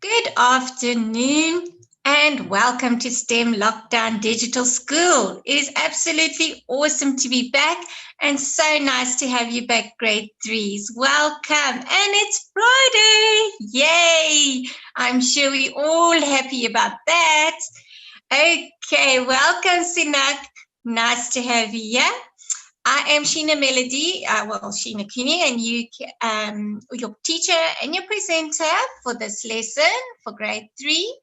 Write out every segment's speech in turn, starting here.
Good afternoon and welcome to STEM Lockdown Digital School. It is absolutely awesome to be back and so nice to have you back, grade threes. Welcome, and it's Friday. Yay! I'm sure we're all happy about that. Okay, welcome, Sinak. Nice to have you here. I am Sheena Melody, Sheena Kinney, and your teacher and your presenter for this lesson for grade 3.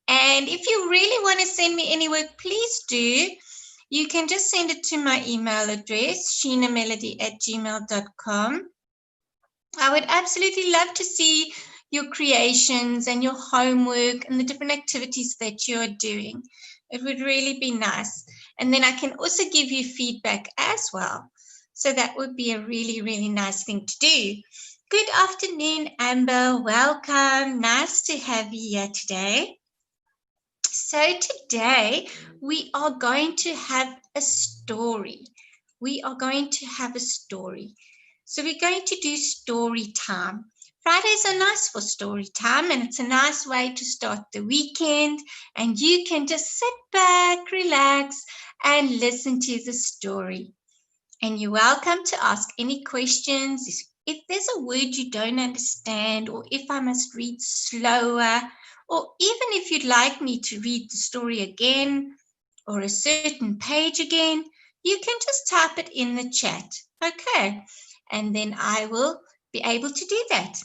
And if you really want to send me any work, please do. You can just send it to my email address, sheenamelody@gmail.com. I would absolutely love to see your creations and your homework and the different activities that you're doing. It would really be nice. And then I can also give you feedback as well. So that would be a really, really nice thing to do. Good afternoon, Amber. Welcome. Nice to have you here today. So today we are going to have a story. So we're going to do story time. Fridays are nice for story time, and it's a nice way to start the weekend, and you can just sit back, relax, and listen to the story. And you're welcome to ask any questions. If there's a word you don't understand, or if I must read slower, or even if you'd like me to read the story again, or a certain page again, you can just type it in the chat, okay? And then I will be able to do that.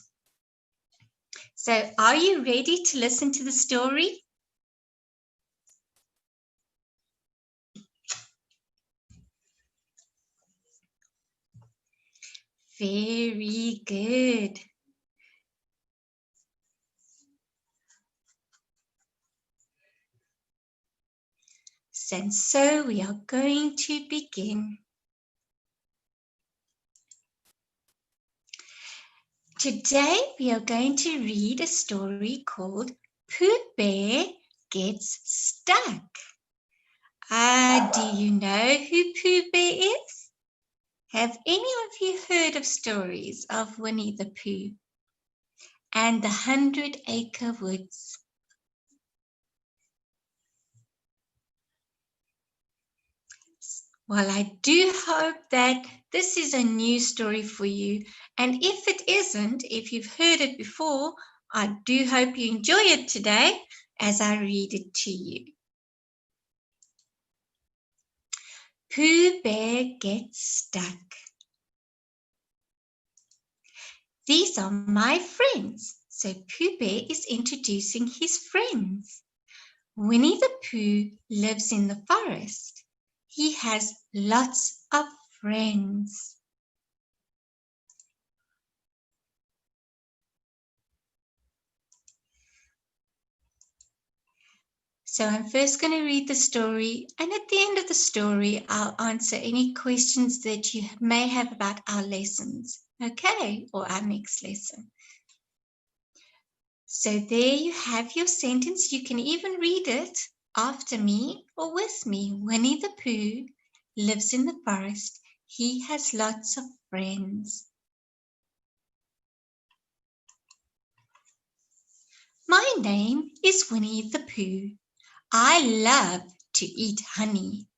So are you ready to listen to the story? Very good. And so we are going to begin. Today we are going to read a story called Pooh Bear Gets Stuck. Do you know who Pooh Bear is? Have any of you heard of stories of Winnie the Pooh and the 100-Acre Woods? Well, I do hope that this is a new story for you. And if it isn't, if you've heard it before, I do hope you enjoy it today as I read it to you. Pooh Bear Gets Stuck. These are my friends. So Pooh Bear is introducing his friends. Winnie the Pooh lives in the forest. He has lots of friends. So I'm first going to read the story, and at the end of the story, I'll answer any questions that you may have about our lessons, okay, or our next lesson. So there you have your sentence. You can even read it after me or with me. Winnie the Pooh lives in the forest. He has lots of friends. My name is Winnie the Pooh. I love to eat honey.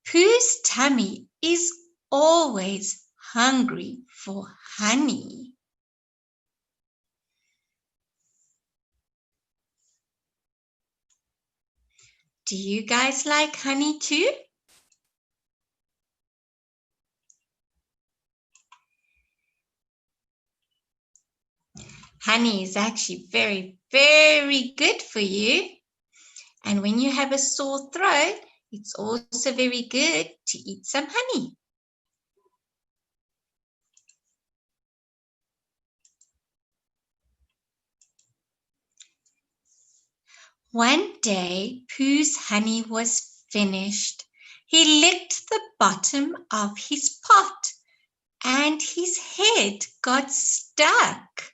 Pooh's tummy is always hungry for honey. Do you guys like honey too? Honey is actually very, very good for you. And when you have a sore throat, it's also very good to eat some honey. One day, Pooh's honey was finished. He licked the bottom of his pot and his head got stuck.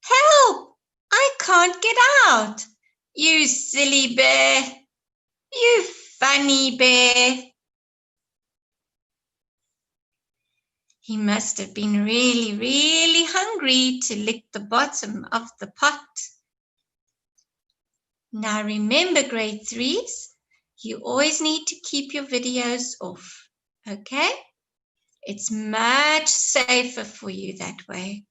Help! I can't get out. You silly bear. You funny bear. He must have been really, really hungry to lick the bottom of the pot Now remember, grade 3s, you always need to keep your videos off, okay? It's much safer for you that way.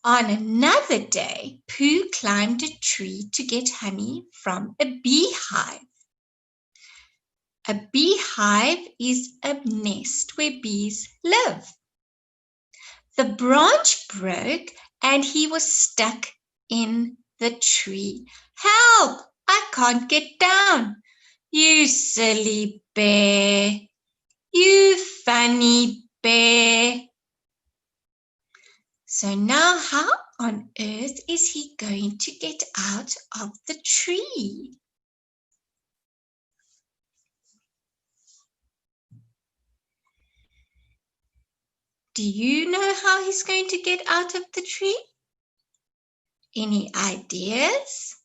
On another day, Pooh climbed a tree to get honey from a beehive. A beehive is a nest where bees live. The branch broke and he was stuck in the tree. Help! I can't get down. You silly bear. You funny bear. So now how on earth is he going to get out of the tree? Do you know how he's going to get out of the tree? Any ideas?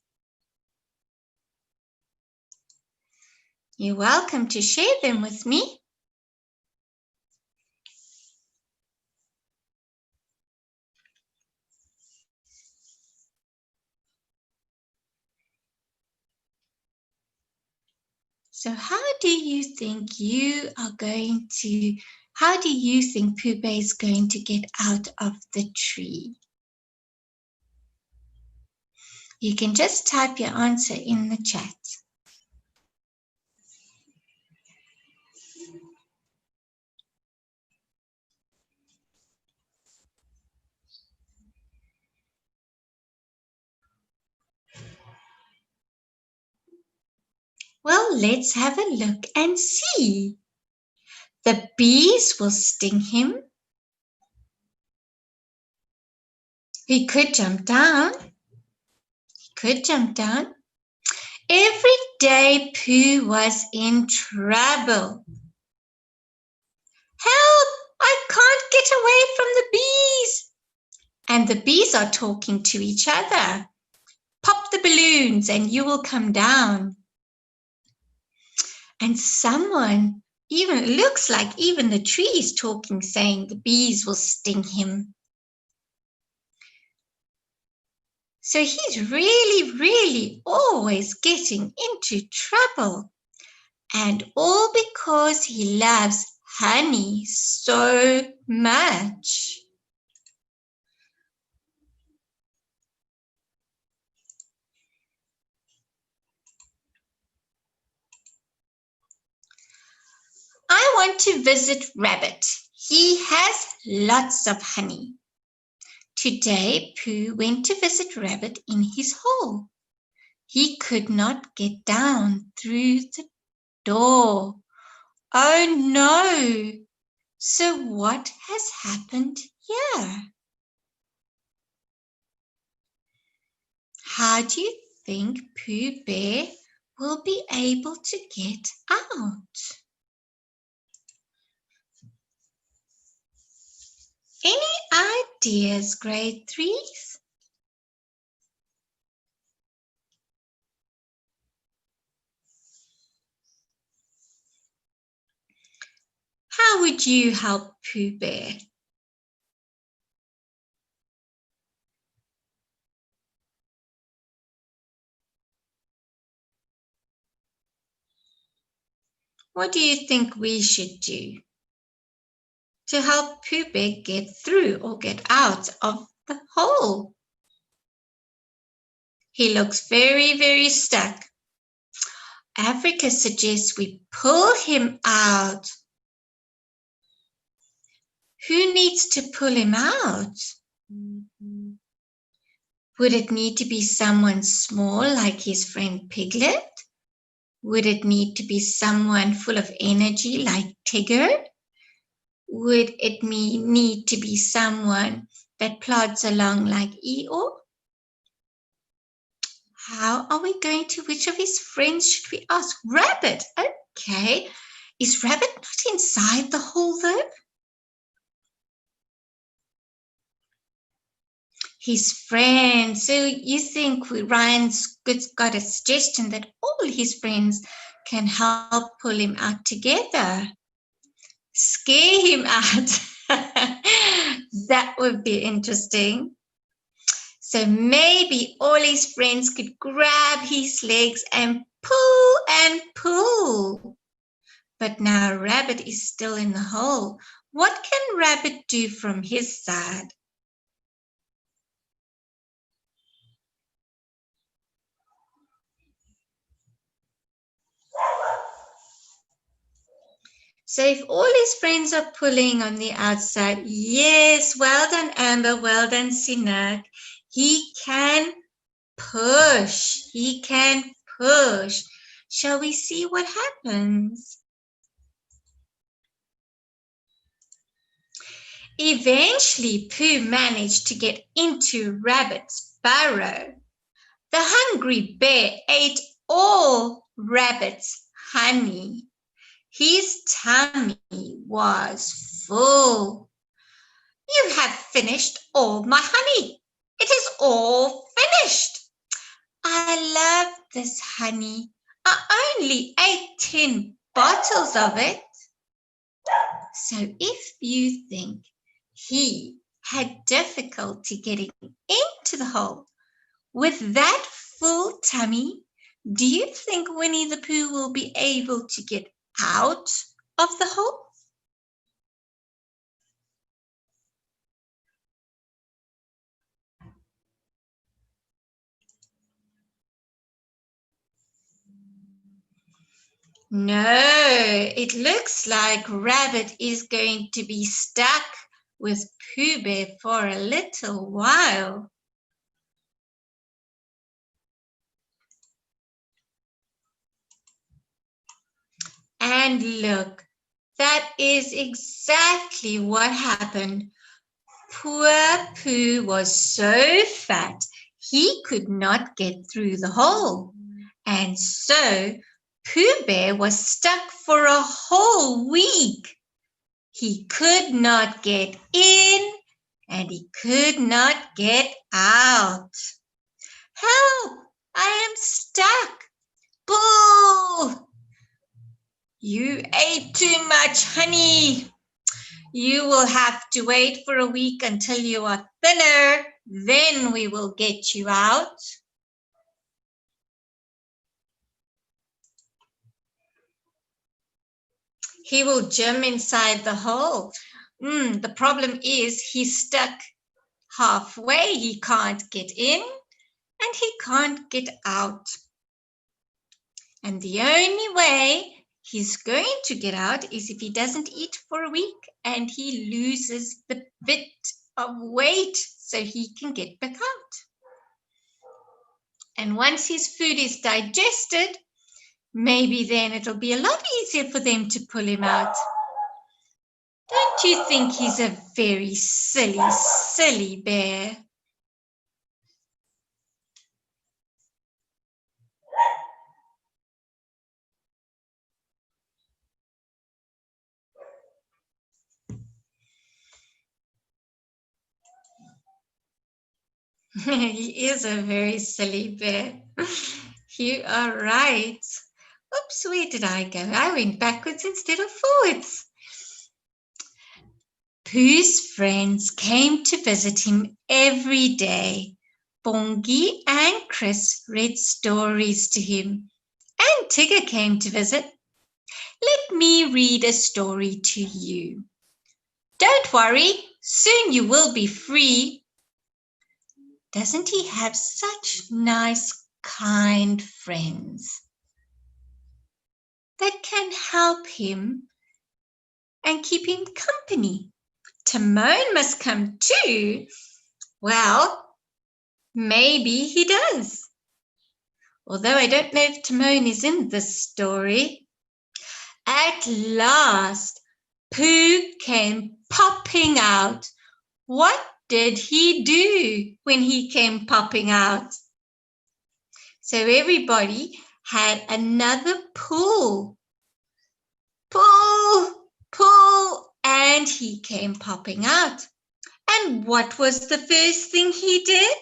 You're welcome to share them with me. So how do you think Pooh Bear is going to get out of the tree? You can just type your answer in the chat. Well, let's have a look and see. The bees will sting him. He could jump down. Every day Pooh was in trouble. Help! I can't get away from the bees. And the bees are talking to each other. Pop the balloons and you will come down. And someone, it looks like even the tree is talking, saying the bees will sting him. So he's really always getting into trouble. And all because he loves honey so much. I want to visit Rabbit. He has lots of honey. Today, Pooh went to visit Rabbit in his hole. He could not get down through the door. Oh no! So what has happened here? How do you think Pooh Bear will be able to get out? Any ideas, grade 3s? How would you help Pooh Bear? What do you think we should do to help Pooh Bear get through or get out of the hole? He looks very stuck. Africa suggests we pull him out. Who needs to pull him out? Would it need to be someone small like his friend Piglet? Would it need to be someone full of energy like Tigger? Would it need to be someone that plods along like Eeyore? How are we going to, which of his friends should we ask? Rabbit, okay. Is Rabbit not inside the hole though? His friends, so you think Ryan's got a suggestion that all his friends can help pull him out together. Scare him out. That would be interesting. So maybe all his friends could grab his legs and pull. But now Rabbit is still in the hole. What can Rabbit do from his side? So if all his friends are pulling on the outside, yes, well done, Amber, well done, Sinak. He can push. He can push. Shall we see what happens? Eventually, Pooh managed to get into Rabbit's burrow. The hungry bear ate all Rabbit's honey. His tummy was full. You have finished all my honey. It is all finished. I love this honey. I only ate 10 bottles of it. So if you think he had difficulty getting into the hole with that full tummy, do you think Winnie the Pooh will be able to get out of the hole? No, it looks like Rabbit is going to be stuck with Pooh Bear for a little while. And look, that is exactly what happened. Poor Pooh was so fat he could not get through the hole. And so Pooh Bear was stuck for a whole week. He could not get in and he could not get out. Help! I am stuck. Boo! You ate too much honey. You will have to wait for a week until you are thinner. Then we will get you out. He will gym inside the hole. The problem is he's stuck halfway. He can't get in and he can't get out. And the only way he's going to get out is if he doesn't eat for a week and he loses the bit of weight so he can get back out. And once his food is digested, maybe then it'll be a lot easier for them to pull him out. Don't you think he's a very silly bear? He is a very silly bear. You are right. Oops, where did I go? I went backwards instead of forwards. Pooh's friends came to visit him every day. Bongi and Chris read stories to him. And Tigger came to visit. Let me read a story to you. Don't worry, soon you will be free. Doesn't he have such nice, kind friends that can help him and keep him company? Timon must come too. Well, maybe he does. Although I don't know if Timon is in this story. At last, Pooh came popping out. What did he do when he came popping out? So everybody had another pull. Pull, and he came popping out. And what was the first thing he did?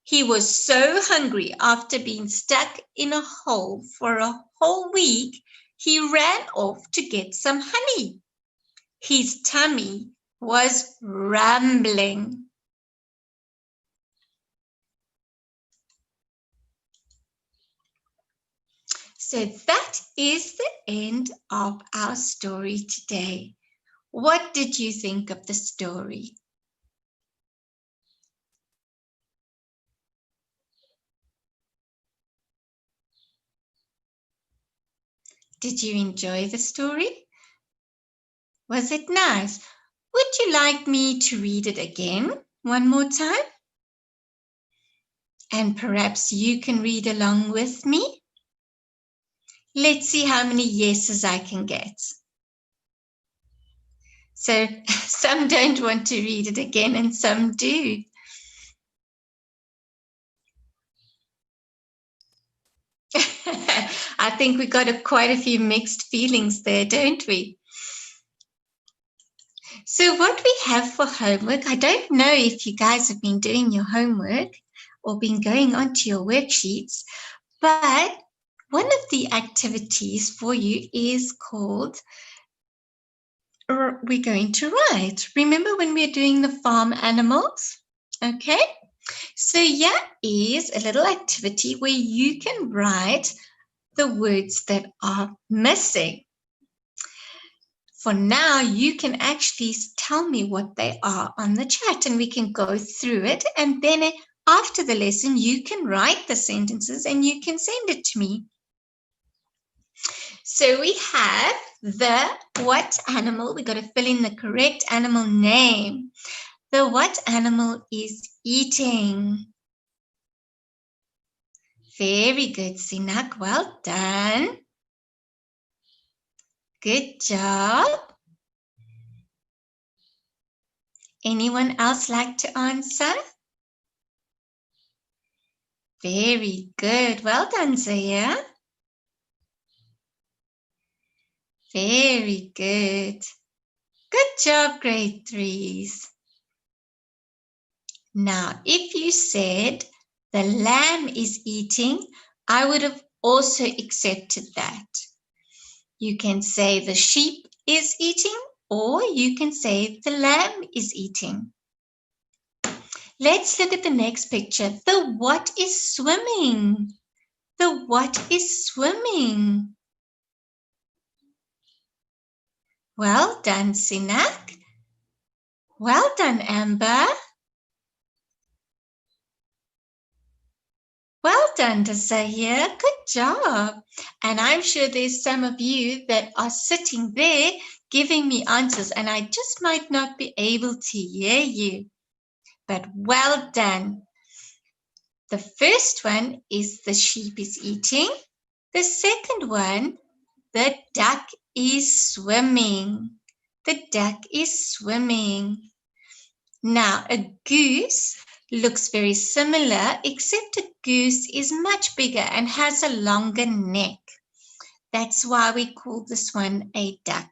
He was so hungry after being stuck in a hole for a whole week, he ran off to get some honey. His tummy was rumbling. So that is the end of our story today. What did you think of the story? Did you enjoy the story? Was it nice? Would you like me to read it again one more time? And perhaps you can read along with me? Let's see how many yeses I can get. So some don't want to read it again and some do. I think we got quite a few mixed feelings there, don't we? So what we have for homework, I don't know if you guys have been doing your homework or been going onto your worksheets, but one of the activities for you is called, we're going to write. Remember when we're doing the farm animals? Okay, so here is a little activity where you can write the words that are missing. For now, you can actually tell me what they are on the chat and we can go through it. And then after the lesson, you can write the sentences and you can send it to me. So we have the what animal. We got to fill in the correct animal name. The what animal is eating? Very good, Sinak. Well done. Good job. Anyone else like to answer? Very good. Well done, Zaya. Very good. Good job, grade threes. Now, if you said the lamb is eating, I would have also accepted that. You can say the sheep is eating, or you can say the lamb is eating. Let's look at the next picture. The what is swimming? The what is swimming? Well done, Sinak. Well done, Amber. Well done, Desahir. Good job. And I'm sure there's some of you that are sitting there giving me answers and I just might not be able to hear you. But well done. The first one is the sheep is eating. The second one, the duck is swimming. The duck is swimming. Now, a goose looks very similar, except a goose is much bigger and has a longer neck. That's why we call this one a duck.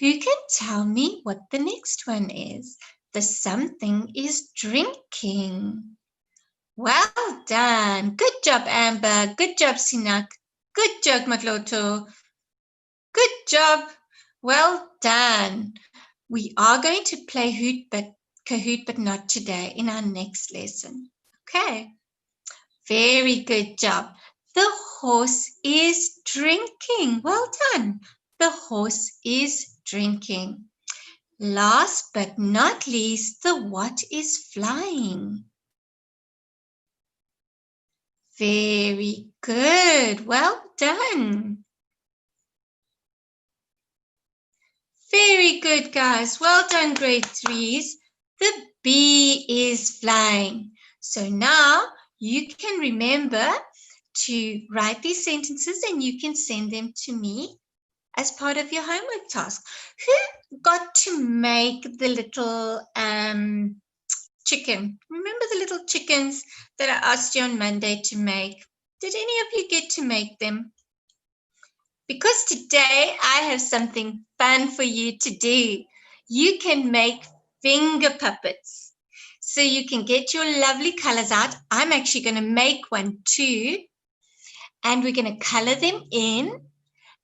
Who can tell me what the next one is? The something is drinking. Well done. Good job, Amber. Good job, Sinak. Good job, Matloto. Good job. Well done. We are going to play Kahoot, but not today, in our next lesson. Okay. Very good job. The horse is drinking. Well done. The horse is drinking. Last but not least, the what is flying. Very good. Well done. Very good, guys. Well done, grade threes. The bee is flying. So now you can remember to write these sentences and you can send them to me as part of your homework task. Who got to make the little chicken? Remember the little chickens that I asked you on Monday to make? Did any of you get to make them? Because today I have something fun for you to do. You can make finger puppets. So you can get your lovely colors out. I'm actually going to make one too. And we're going to color them in.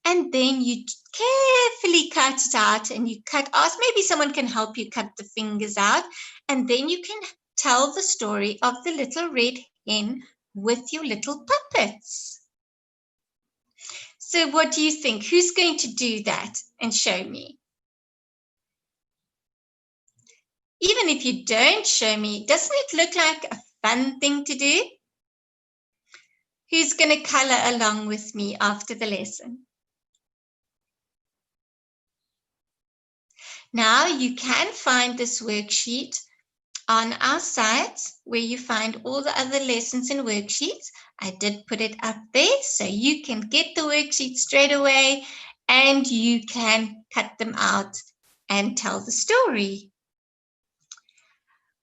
And then you carefully cut it out and you ask maybe someone can help you cut the fingers out. And then you can tell the story of the little red hen with your little puppets. So what do you think? Who's going to do that and show me? Even if you don't show me, doesn't it look like a fun thing to do? Who's going to color along with me after the lesson? Now you can find this worksheet on our site where you find all the other lessons and worksheets. I did put it up there so you can get the worksheet straight away and you can cut them out and tell the story.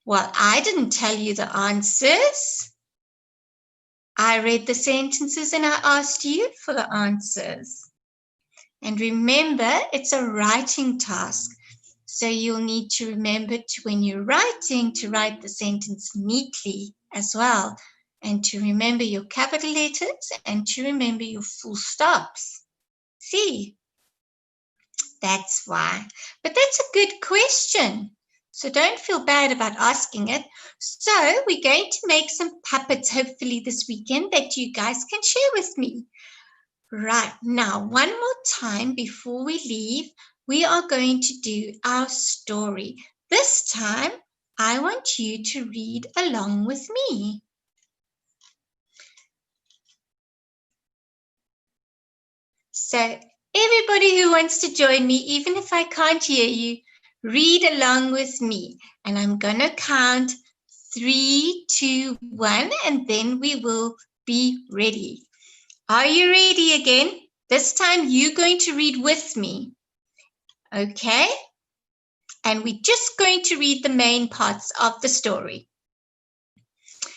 Well, I didn't tell you the answers. I read the sentences and I asked you for the answers. And remember, it's a writing task. So you'll need to remember when you're writing to write the sentence neatly as well. And to remember your capital letters and to remember your full stops. See, that's why. But that's a good question. So don't feel bad about asking it. So we're going to make some puppets hopefully this weekend that you guys can share with me. Right, now one more time before we leave, we are going to do our story. This time, I want you to read along with me. So everybody who wants to join me, even if I can't hear you, read along with me. And I'm going to count 3, 2, 1, and then we will be ready. Are you ready again? This time you're going to read with me. Okay? And we're just going to read the main parts of the story.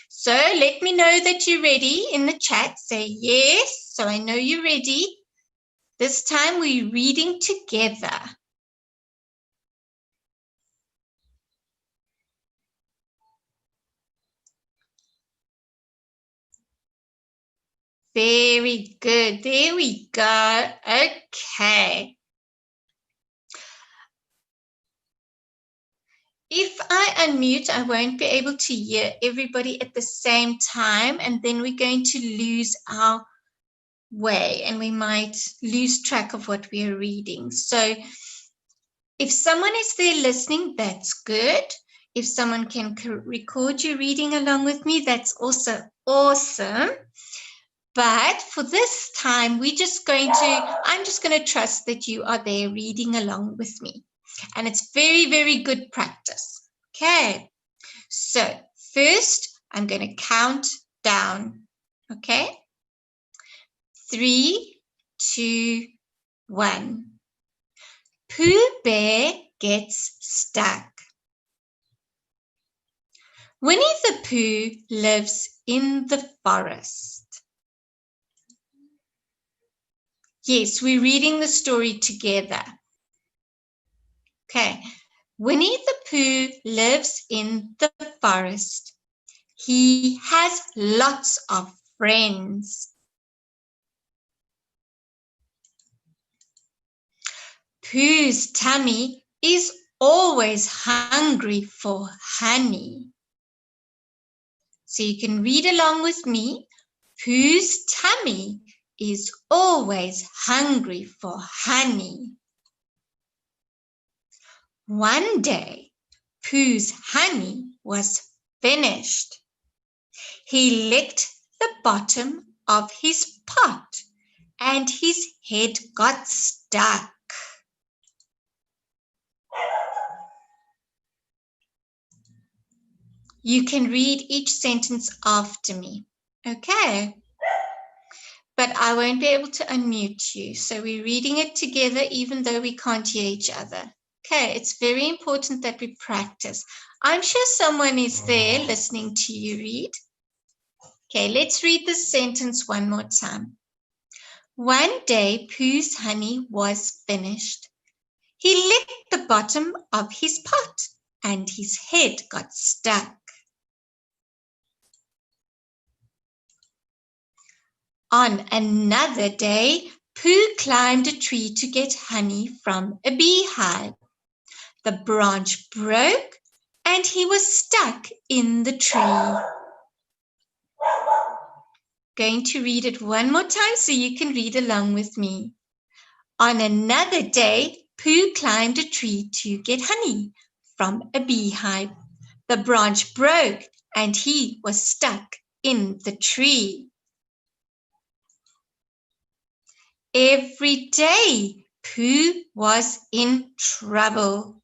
So let me know that you're ready in the chat. Say yes, so I know you're ready. This time we're reading together. Very good. There we go. Okay. If I unmute, I won't be able to hear everybody at the same time, and then we're going to lose our way and we might lose track of what we are reading. So if someone is there listening, that's good. If someone can record you reading along with me, that's also awesome. But for this time, I'm just going to trust that you are there reading along with me. And it's very, very good practice. Okay. So first, I'm going to count down. Okay. 3, 2, 1. Pooh Bear gets stuck. Winnie the Pooh lives in the forest. Yes, we're reading the story together. Okay. Winnie the Pooh lives in the forest. He has lots of friends. Pooh's tummy is always hungry for honey. So you can read along with me. Pooh's tummy is always hungry for honey. One day, Pooh's honey was finished. He licked the bottom of his pot and his head got stuck. You can read each sentence after me, okay? But I won't be able to unmute you. So we're reading it together even though we can't hear each other. Okay, it's very important that we practice. I'm sure someone is there listening to you read. Okay, let's read the sentence one more time. One day, Pooh's honey was finished. He licked the bottom of his pot and his head got stuck. On another day, Pooh climbed a tree to get honey from a beehive. The branch broke and he was stuck in the tree. Going to read it one more time so you can read along with me. On another day, Pooh climbed a tree to get honey from a beehive. The branch broke and he was stuck in the tree. Every day, Pooh was in trouble.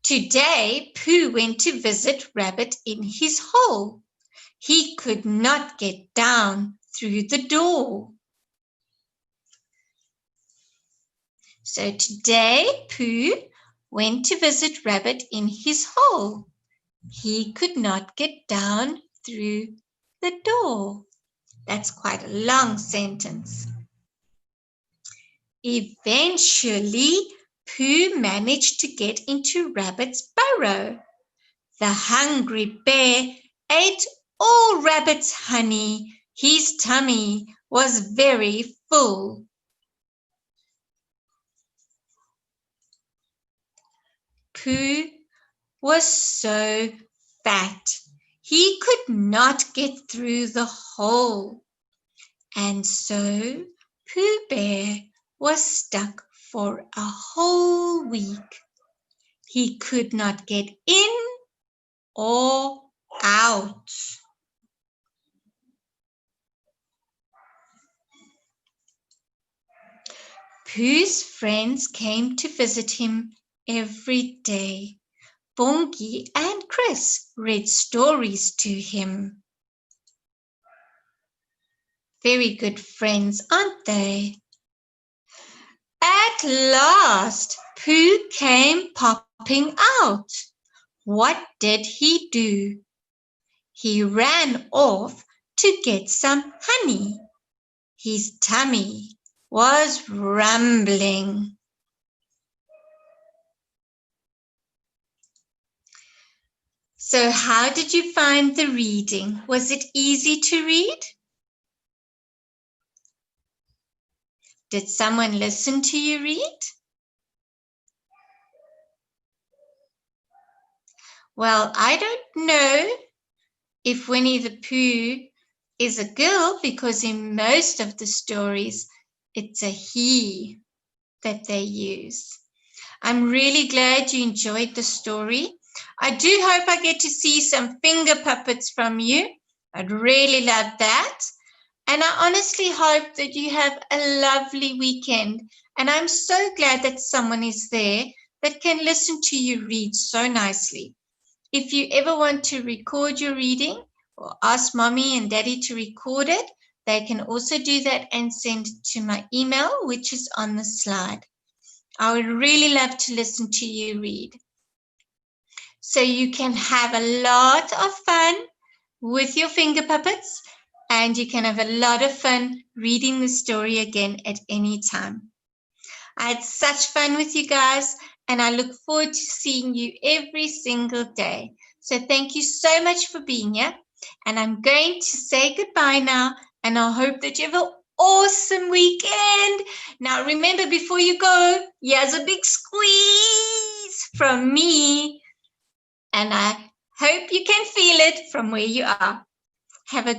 Today, Pooh went to visit Rabbit in his hole. He could not get down through the door. So today, Pooh went to visit Rabbit in his hole. He could not get down through the door. That's quite a long sentence. Eventually, Pooh managed to get into Rabbit's burrow. The hungry bear ate all Rabbit's honey. His tummy was very full. Pooh was so fat. He could not get through the hole. And so Pooh Bear was stuck for a whole week. He could not get in or out. Pooh's friends came to visit him every day. Bongi and Chris read stories to him. Very good friends, aren't they? At last, Pooh came popping out. What did he do? He ran off to get some honey. His tummy was rumbling. So how did you find the reading? Was it easy to read? Did someone listen to you read? Well, I don't know if Winnie the Pooh is a girl because in most of the stories, it's a he that they use. I'm really glad you enjoyed the story. I do hope I get to see some finger puppets from you. I'd really love that. And I honestly hope that you have a lovely weekend. And I'm so glad that someone is there that can listen to you read so nicely. If you ever want to record your reading or ask mommy and daddy to record it, they can also do that and send it to my email, which is on the slide. I would really love to listen to you read. So you can have a lot of fun with your finger puppets and you can have a lot of fun reading the story again at any time. I had such fun with you guys and I look forward to seeing you every single day. So thank you so much for being here. And I'm going to say goodbye now and I hope that you have an awesome weekend. Now remember, before you go, here's a big squeeze from me. And I hope you can feel it from where you are. Have a